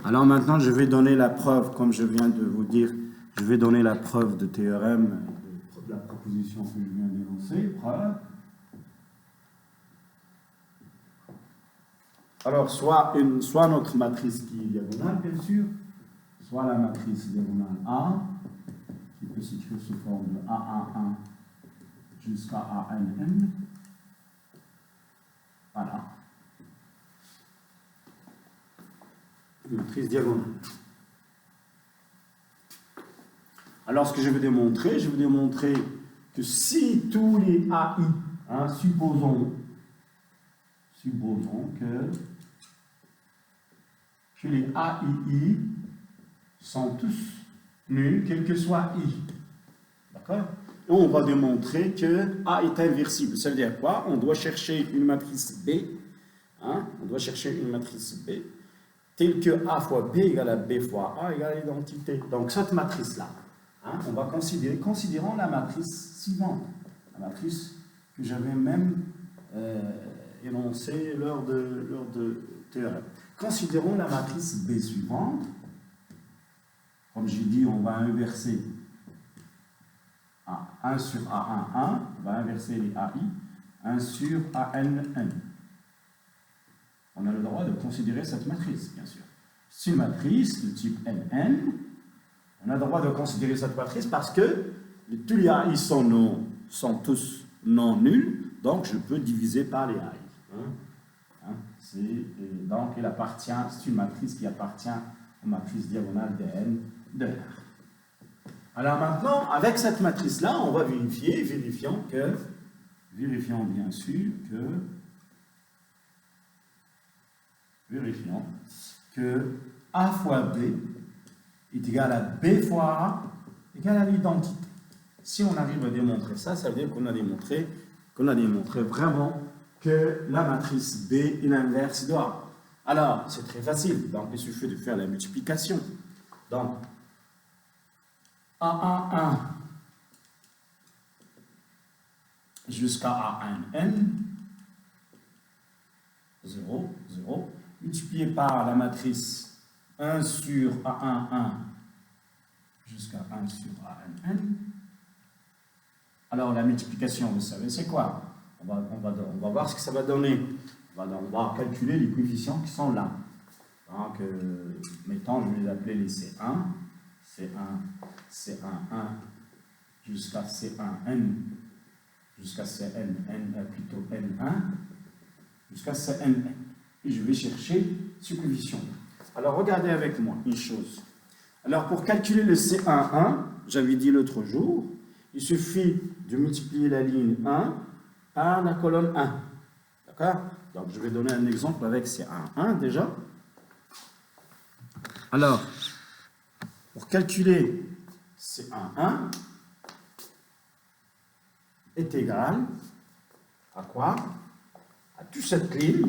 Alors maintenant, je vais donner la preuve, comme je viens de vous dire, je vais donner la preuve de théorème, de la proposition que je viens d'énoncer. Preuve. Alors, soit notre matrice qui est diagonale, bien sûr, soit la matrice diagonale A, qui peut s'écrire sous forme de A11 jusqu'à ANN. Voilà. Une matrice diagonale. Alors, ce que je vais démontrer que si tous les AI, hein, supposons que les AII sont tous nuls, quel que soit I. D'accord? Et on va démontrer que A est inversible. Ça veut dire quoi? On doit chercher une matrice B. Hein? On doit chercher une matrice B telle que A fois B égale à B fois A égale à l'identité. Donc, cette matrice-là, hein, on va considérons la matrice suivante. La matrice que j'avais même énoncée lors de théorème. Considérons la matrice B suivante. Comme j'ai dit, on va inverser 1 sur A11, on va inverser les AI, 1 sur ANN. On a le droit de considérer cette matrice, bien sûr. C'est une matrice de type NN. On a le droit de considérer cette matrice parce que tous les AI sont tous non nuls, donc je peux diviser par les AI. Donc, c'est une matrice qui appartient aux matrices diagonales de N de R. Alors maintenant, avec cette matrice-là, on va vérifions bien sûr que A fois B est égal à B fois A égal à l'identité. Si on arrive à démontrer ça, ça veut dire qu'on a démontré vraiment que la matrice B est l'inverse de A. Alors, c'est très facile. Donc, il suffit de faire la multiplication. Donc, A11 jusqu'à ANN, 0, 0, multiplié par la matrice 1 sur A11 jusqu'à 1 sur ANN. Alors, la multiplication, vous savez, c'est quoi? On va voir ce que ça va donner. On va calculer les coefficients qui sont là. Donc, mettons, je vais les appeler les C1, C11 jusqu'à C1N, jusqu'à CNN, plutôt N1, jusqu'à CNN. Et je vais chercher ce coefficient. Alors, regardez avec moi une chose. Alors, pour calculer le C11, j'avais dit l'autre jour, il suffit de multiplier la ligne 1 par la colonne 1. D'accord? Donc, je vais donner un exemple avec C11 déjà. Alors, pour calculer C11 est égal à quoi? À toute cette ligne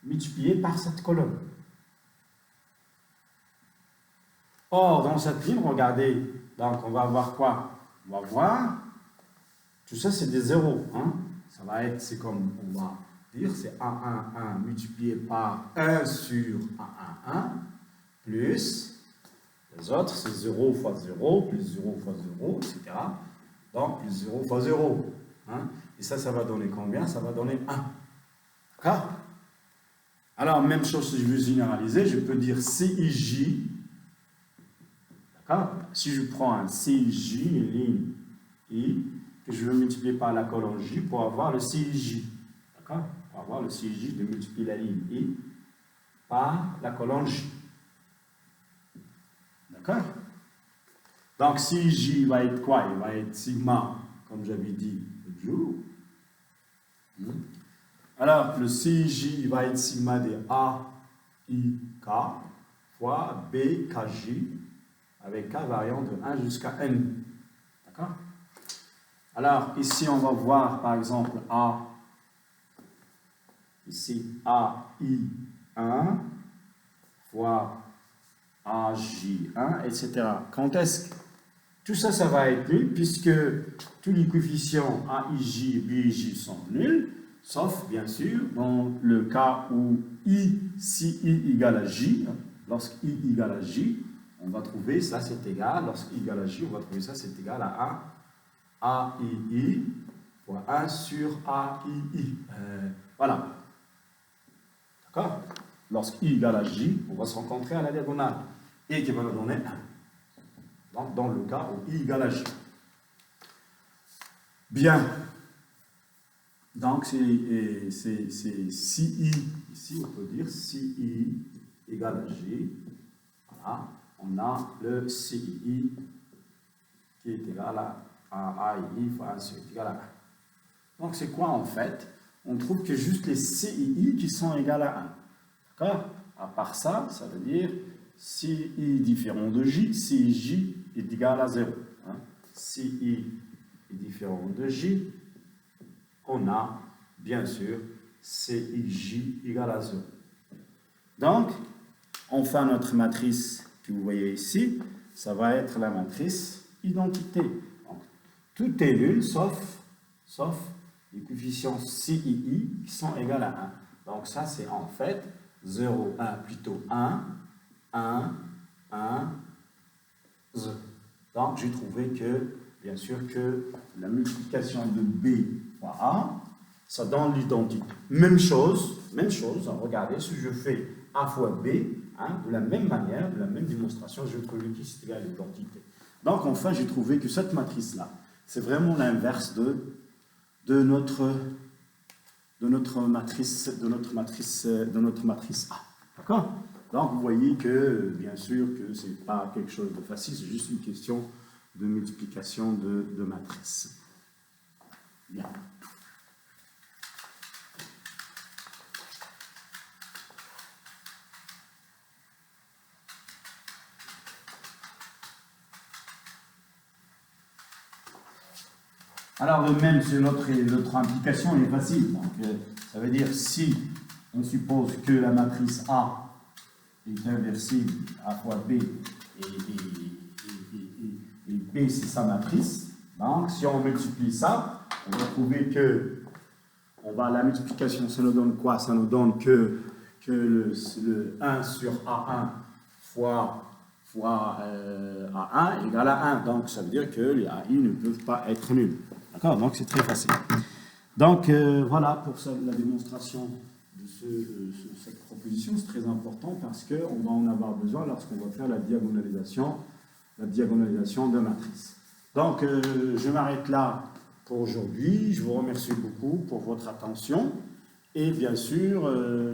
multipliée par cette colonne. Or, dans cette ligne, regardez, donc on va avoir quoi? On va voir, tout ça c'est des zéros. Hein? Ça va être, c'est comme, on va dire, c'est A11 multiplié par 1 sur A11, plus les autres, c'est 0 fois 0, plus 0 fois 0, etc. Donc, plus 0 fois 0. Hein? Et ça va donner combien? Ça va donner 1. D'accord? Alors, même chose, si je veux généraliser, je peux dire CIJ. D'accord? Si je prends un CIJ, une ligne I, que je veux multiplier par la colonne J pour avoir le CIJ. D'accord? Pour avoir le CIJ, de multiplier la ligne I par la colonne J. D'accord? Donc, CIJ va être quoi? Il va être sigma, comme j'avais dit l'autre jour. Alors, le CIJ va être sigma de AIK fois BKJ avec K variant de 1 jusqu'à N. D'accord? Alors, ici, on va voir, par exemple, ici, AI1 fois AJ1, etc. Quand est-ce que tout ça, ça va être nul, puisque tous les coefficients AIJ et BIJ sont nuls, sauf, bien sûr, dans le cas où si I égale à J, lorsque I égale à J, on va trouver ça c'est égal, lorsque I égale à J, on va trouver ça c'est égal à 1 AII fois 1 sur AII. Voilà. D'accord? Lorsque I égale à J, on va se rencontrer à la diagonale. Et qui va nous donner 1. Donc, dans le cas où I égale à J. Bien. Donc, c'est si I, ici on peut dire si I égale à J. Voilà. On a le CI qui est égal à AI fois 1 sur I égal à 1. Donc, c'est quoi en fait? On trouve que juste les CI qui sont égales à 1. D'accord? À part ça, ça veut dire si I différent de J, si J est égal à 0. Hein? Si I est différent de J, on a bien sûr CIJ égale à 0. Donc, enfin notre matrice que vous voyez ici, ça va être la matrice identité. Donc, tout est nul sauf les coefficients CII qui sont égaux à 1. Donc ça c'est en fait 0, 1, plutôt 1, 1, 1, 0. Donc j'ai trouvé que, bien sûr, que la multiplication de B fois A, ça donne l'identité. Même chose, regardez, si je fais A fois B, hein, de la même manière, de la même démonstration, je trouve que c'est égal à l'identité. Donc enfin j'ai trouvé que cette matrice-là, c'est vraiment l'inverse de notre matrice A. D'accord? Donc, vous voyez que, bien sûr, que ce n'est pas quelque chose de facile, c'est juste une question de multiplication de matrices. Bien. Alors, de même, notre implication est facile. Donc, ça veut dire si on suppose que la matrice A est inversible, A fois B, et B c'est sa matrice. Donc, si on multiplie ça, on va trouver que la multiplication, ça nous donne quoi? Ça nous donne que le 1 sur A1 fois A1 égale à 1. Donc, ça veut dire que les AI ne peuvent pas être nuls. D'accord? Donc, c'est très facile. Donc, voilà pour la démonstration de cette proposition. C'est très important parce qu'on va en avoir besoin lorsqu'on va faire la diagonalisation de matrice. Donc, je m'arrête là pour aujourd'hui. Je vous remercie beaucoup pour votre attention. Et bien sûr,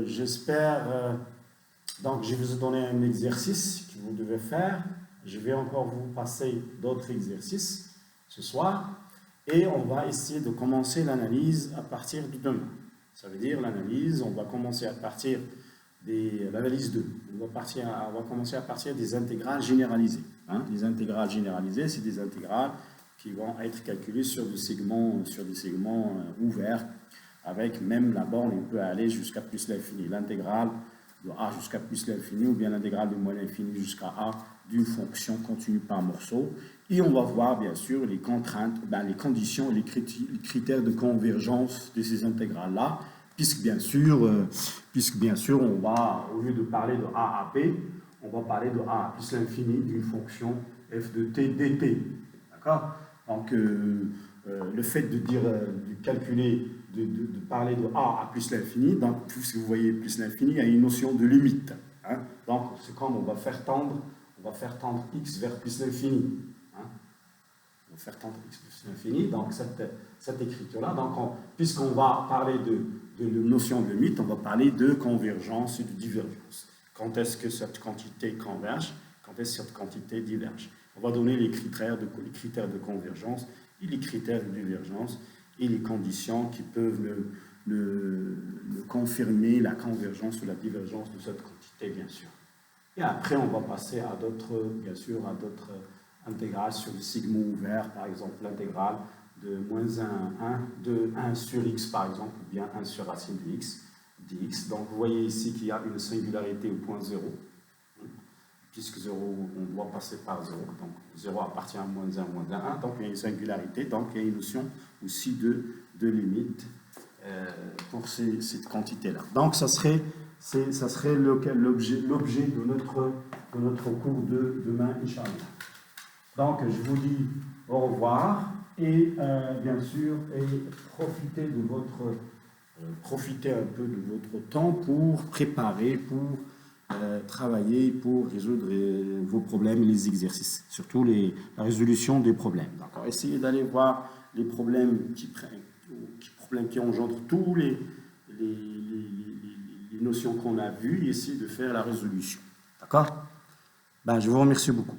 j'espère... donc, je vous ai donné un exercice que vous devez faire. Je vais encore vous passer d'autres exercices ce soir. Et on va essayer de commencer l'analyse à partir de demain. Ça veut dire l'analyse, on va commencer à partir l'analyse 2. On va commencer à partir des intégrales généralisées. Hein. Les intégrales généralisées, c'est des intégrales qui vont être calculées sur des segments ouverts, avec même la borne, on peut aller jusqu'à plus l'infini. L'intégrale de A jusqu'à plus l'infini, ou bien l'intégrale de moins l'infini jusqu'à A d'une fonction continue par morceau. Et on va voir, bien sûr, les contraintes, les conditions, les critères de convergence de ces intégrales-là, puisque bien sûr, on va, au lieu de parler de A à P, on va parler de A à plus l'infini d'une fonction f de t dt. D'accord? Donc, le fait de calculer, de parler de A à plus l'infini, donc, puisque vous voyez plus l'infini, il y a une notion de limite. Hein? Donc, c'est comme on va faire tendre x vers plus l'infini. Hein? On va faire tendre x plus l'infini. Donc, cette écriture-là, puisqu'on va parler de notion de limite, on va parler de convergence et de divergence. Quand est-ce que cette quantité converge? Quand est-ce que cette quantité diverge? On va donner les critères de convergence et les critères de divergence et les conditions qui peuvent confirmer la convergence ou la divergence de cette quantité, bien sûr. Et après, on va passer à d'autres intégrales sur le segment ouvert, par exemple l'intégrale de moins 1, de 1 sur x, par exemple, ou bien 1 sur racine de x, dx. Donc, vous voyez ici qu'il y a une singularité au point 0. Puisque 0, on doit passer par 0. Donc, 0 appartient à moins 1, moins 1. Donc, il y a une singularité. Donc, il y a une notion aussi de limite pour cette quantité-là. Donc, ça serait ça serait l'objet de notre cours de demain, Inch'Allah. Donc, je vous dis au revoir et bien sûr, profitez un peu de votre temps pour préparer, pour travailler, pour résoudre vos problèmes et les exercices, surtout la résolution des problèmes. D'accord. Essayez d'aller voir les problèmes qui engendrent tous les notions qu'on a vues et essayez de faire la résolution. D'accord. Je vous remercie beaucoup.